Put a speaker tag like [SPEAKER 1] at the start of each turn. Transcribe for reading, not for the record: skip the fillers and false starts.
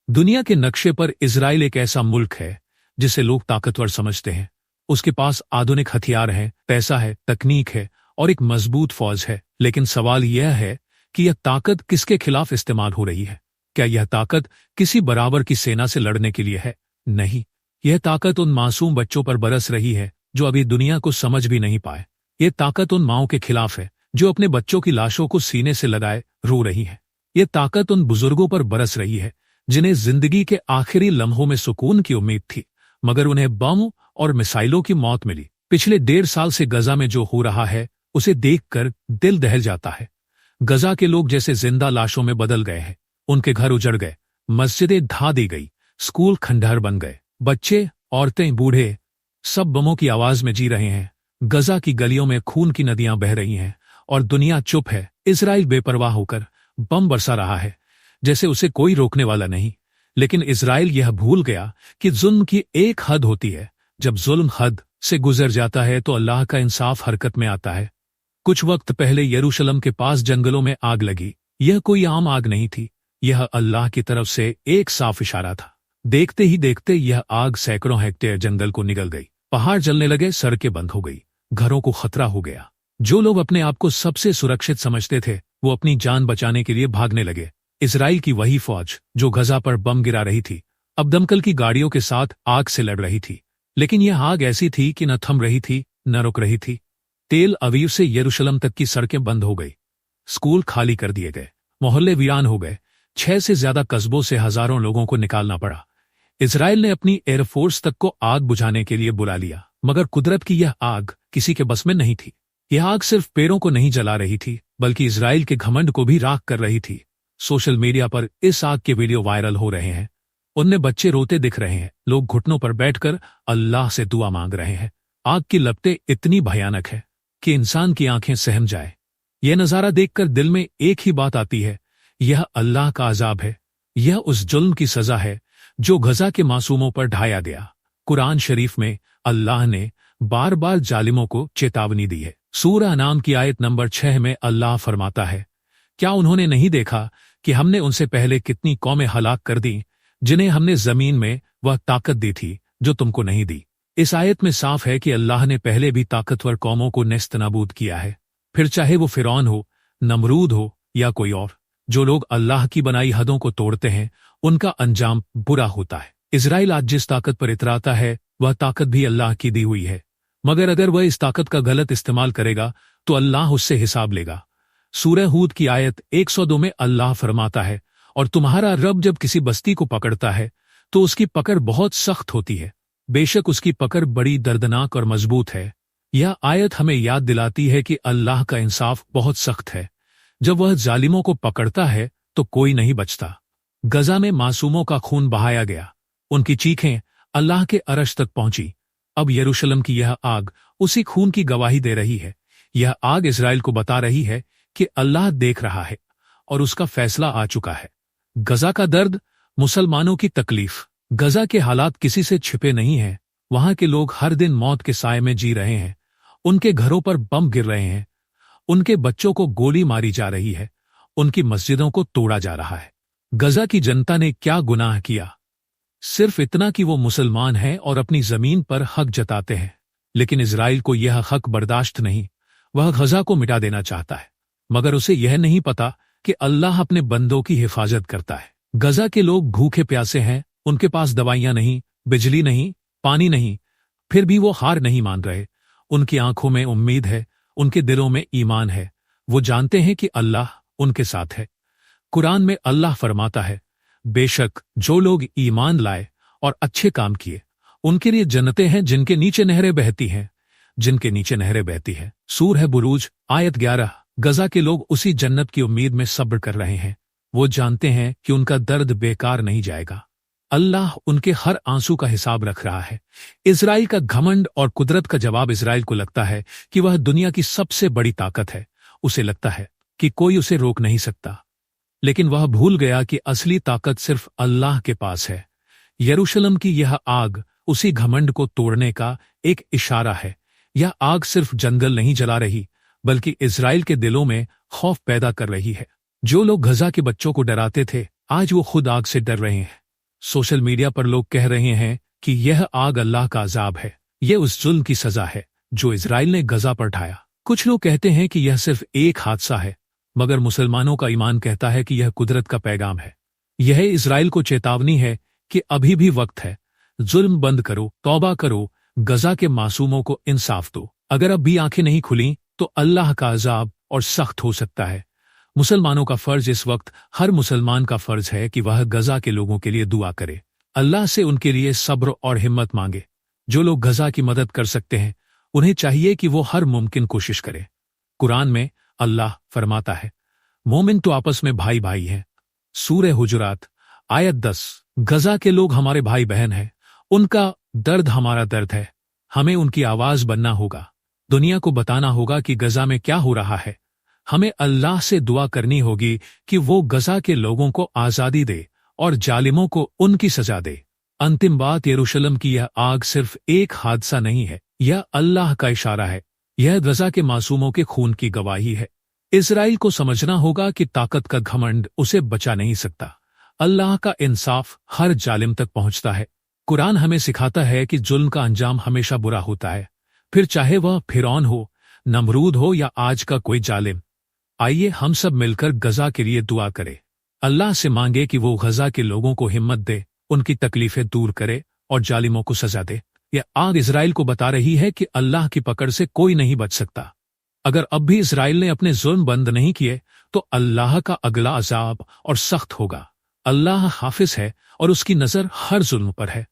[SPEAKER 1] दुनिया के नक्शे पर इजराइल एक ऐसा मुल्क है जिसे लोग ताकतवर समझते हैं। उसके पास आधुनिक हथियार हैं, पैसा है, तकनीक है और एक मजबूत फौज है। लेकिन सवाल यह है कि यह ताकत किसके खिलाफ इस्तेमाल हो रही है? क्या यह ताकत किसी बराबर की सेना से लड़ने के लिए है? नहीं, यह ताकत उन मासूम बच्चों पर बरस रही है जो अभी दुनिया को समझ भी नहीं पाए। यह ताकत उन माओं के खिलाफ है जो अपने बच्चों की लाशों को सीने से लगाए रो रही है। यह ताकत उन बुजुर्गों पर बरस रही है जिन्हें जिंदगी के आखिरी लम्हों में सुकून की उम्मीद थी, मगर उन्हें बम और मिसाइलों की मौत मिली। पिछले 1.5 साल से गजा में जो हो रहा है उसे देखकर दिल दहल जाता है। गजा के लोग जैसे जिंदा लाशों में बदल गए हैं। उनके घर उजड़ गए, मस्जिदें ढा दी गई, स्कूल खंडहर बन गए। बच्चे, औरतें, बूढ़े सब बमों की आवाज में जी रहे हैं। गजा की गलियों में खून की नदियां बह रही हैं और दुनिया चुप है। इजराइल बेपरवाह होकर बम बरसा रहा है जैसे उसे कोई रोकने वाला नहीं। लेकिन इजराइल यह भूल गया कि जुल्म की एक हद होती है। जब जुल्म हद से गुजर जाता है तो अल्लाह का इंसाफ हरकत में आता है। कुछ वक्त पहले यरूशलेम के पास जंगलों में आग लगी। यह कोई आम आग नहीं थी, यह अल्लाह की तरफ से एक साफ इशारा था। देखते ही देखते यह आग सैकड़ों हेक्टेयर जंगल को निगल गई। पहाड़ जलने लगे, सड़कें बंद हो गई, घरों को खतरा हो गया। जो लोग अपने आप को सबसे सुरक्षित समझते थे वो अपनी जान बचाने के लिए भागने लगे। इजराइल की वही फौज जो गजा पर बम गिरा रही थी अब दमकल की गाड़ियों के साथ आग से लड़ रही थी। लेकिन यह आग ऐसी थी कि न थम रही थी न रुक रही थी। तेल अवीव से यरूशलेम तक की सड़कें बंद हो गई, स्कूल खाली कर दिए गए, मोहल्ले वीरान हो गए। 6 से ज्यादा कस्बों से हजारों लोगों को निकालना पड़ा। इजराइल ने अपनी एयरफोर्स तक को आग बुझाने के लिए बुला लिया, मगर कुदरत की यह आग किसी के बस में नहीं थी। यह आग सिर्फ पेड़ों को नहीं जला रही थी बल्कि इजराइल के घमंड को भी राख कर रही थी। सोशल मीडिया पर इस आग के वीडियो वायरल हो रहे हैं। उनमें बच्चे रोते दिख रहे हैं, लोग घुटनों पर बैठकर अल्लाह से दुआ मांग रहे हैं। आग की लपटें इतनी भयानक है कि इंसान की आंखें सहम जाए। यह नजारा देखकर दिल में एक ही बात आती है, यह अल्लाह का अजाब है। यह उस जुल्म की सजा है जो गजा के मासूमों पर ढाया गया। कुरान शरीफ में अल्लाह ने बार बार जालिमों को चेतावनी दी है। सूरह अनाम की आयत नंबर 6 में अल्लाह फरमाता है, क्या उन्होंने नहीं देखा कि हमने उनसे पहले कितनी कौमें हलाक कर दी जिन्हें हमने जमीन में वह ताकत दी थी जो तुमको नहीं दी। इस आयत में साफ है कि अल्लाह ने पहले भी ताकतवर कौमों को नेस्तनाबूद किया है, फिर चाहे वो फिरौन हो, नमरूद हो या कोई और। जो लोग अल्लाह की बनाई हदों को तोड़ते हैं उनका अंजाम बुरा होता है। इजराइल आज जिस ताकत पर इतराता है वह ताकत भी अल्लाह की दी हुई है, मगर अगर वह इस ताकत का गलत इस्तेमाल करेगा तो अल्लाह उससे हिसाब लेगा। सूरह हूद की आयत 102 में अल्लाह फरमाता है, और तुम्हारा रब जब किसी बस्ती को पकड़ता है तो उसकी पकड़ बहुत सख्त होती है, बेशक उसकी पकड़ बड़ी दर्दनाक और मजबूत है। यह आयत हमें याद दिलाती है कि अल्लाह का इंसाफ बहुत सख्त है। जब वह जालिमों को पकड़ता है तो कोई नहीं बचता। गजा में मासूमों का खून बहाया गया, उनकी चीखें अल्लाह के अर्श तक पहुंची। अब यरूशलेम की यह आग उसी खून की गवाही दे रही है। यह आग इजराइल को बता रही है कि अल्लाह देख रहा है और उसका फैसला आ चुका है। गजा का दर्द, मुसलमानों की तकलीफ। गजा के हालात किसी से छिपे नहीं हैं। वहां के लोग हर दिन मौत के साए में जी रहे हैं। उनके घरों पर बम गिर रहे हैं, उनके बच्चों को गोली मारी जा रही है, उनकी मस्जिदों को तोड़ा जा रहा है। गजा की जनता ने क्या गुनाह किया? सिर्फ इतना कि वो मुसलमान हैं और अपनी जमीन पर हक जताते हैं। लेकिन इजराइल को यह हक बर्दाश्त नहीं। वह गजा को मिटा देना चाहता है, मगर उसे यह नहीं पता कि अल्लाह अपने बंदों की हिफाजत करता है। गजा के लोग भूखे प्यासे हैं, उनके पास दवाइयां नहीं, बिजली नहीं, पानी नहीं, फिर भी वो हार नहीं मान रहे। उनकी आंखों में उम्मीद है, उनके दिलों में ईमान है। वो जानते हैं कि अल्लाह उनके साथ है। कुरान में अल्लाह फरमाता है, बेशक जो लोग ईमान लाए और अच्छे काम किए उनके लिए जन्नतें हैं जिनके नीचे नहरें बहती हैं, जिनके नीचे नहरें बहती हैं। सूरह बुरूज आयत 11। गजा के लोग उसी जन्नत की उम्मीद में सब्र कर रहे हैं। वो जानते हैं कि उनका दर्द बेकार नहीं जाएगा। अल्लाह उनके हर आंसू का हिसाब रख रहा है। इजराइल का घमंड और कुदरत का जवाब इजराइल को लगता है कि वह दुनिया की सबसे बड़ी ताकत है। उसे लगता है कि कोई उसे रोक नहीं सकता, लेकिन वह भूल गया कि असली ताकत सिर्फ अल्लाह के पास है। यरूशलेम की यह आग उसी घमंड को तोड़ने का एक इशारा है। यह आग सिर्फ जंगल नहीं जला रही बल्कि इजराइल के दिलों में खौफ पैदा कर रही है। जो लोग गजा के बच्चों को डराते थे आज वो खुद आग से डर रहे हैं। सोशल मीडिया पर लोग कह रहे हैं कि यह आग अल्लाह का अजाब है, यह उस जुल्म की सजा है जो इजराइल ने गजा पर ढाया। कुछ लोग कहते हैं कि यह सिर्फ एक हादसा है, मगर मुसलमानों का ईमान कहता है कि यह कुदरत का पैगाम है। यह इजराइल को चेतावनी है कि अभी भी वक्त है, जुल्म बंद करो, तौबा करो, गजा के मासूमों को इंसाफ दो। अगर अब भी आंखें नहीं खुली तो अल्लाह का अजाब और सख्त हो सकता है। मुसलमानों का फर्ज इस वक्त, हर मुसलमान का फर्ज है कि वह गजा के लोगों के लिए दुआ करे, अल्लाह से उनके लिए सब्र और हिम्मत मांगे। जो लोग गजा की मदद कर सकते हैं उन्हें चाहिए कि वो हर मुमकिन कोशिश करें। कुरान में अल्लाह फरमाता है, मोमिन तो आपस में भाई भाई हैं। सूरह हुजुरात आयत 10। गजा के लोग हमारे भाई बहन हैं, उनका दर्द हमारा दर्द है, हमें उनकी आवाज बनना होगा। दुनिया को बताना होगा कि गजा में क्या हो रहा है। हमें अल्लाह से दुआ करनी होगी कि वो गजा के लोगों को आजादी दे और जालिमों को उनकी सजा दे। अंतिम बात, यरूशलेम की यह आग सिर्फ एक हादसा नहीं है, यह अल्लाह का इशारा है। यह गजा के मासूमों के खून की गवाही है। इजराइल को समझना होगा कि ताकत का घमंड उसे बचा नहीं सकता। अल्लाह का इंसाफ हर जालिम तक पहुंचता है। कुरान हमें सिखाता है कि जुल्म का अंजाम हमेशा बुरा होता है, फिर चाहे वह फिरौन हो, नमरूद हो या आज का कोई जालिम। आइए हम सब मिलकर गजा के लिए दुआ करें। अल्लाह से मांगे कि वो गजा के लोगों को हिम्मत दे, उनकी तकलीफें दूर करे और जालिमों को सजा दे। यह आग इजराइल को बता रही है कि अल्लाह की पकड़ से कोई नहीं बच सकता। अगर अब भी इजराइल ने अपने जुल्म बंद नहीं किए तो अल्लाह का अगला अजाब और सख्त होगा। अल्लाह हाफिज है और उसकी नजर हर जुल्म पर है।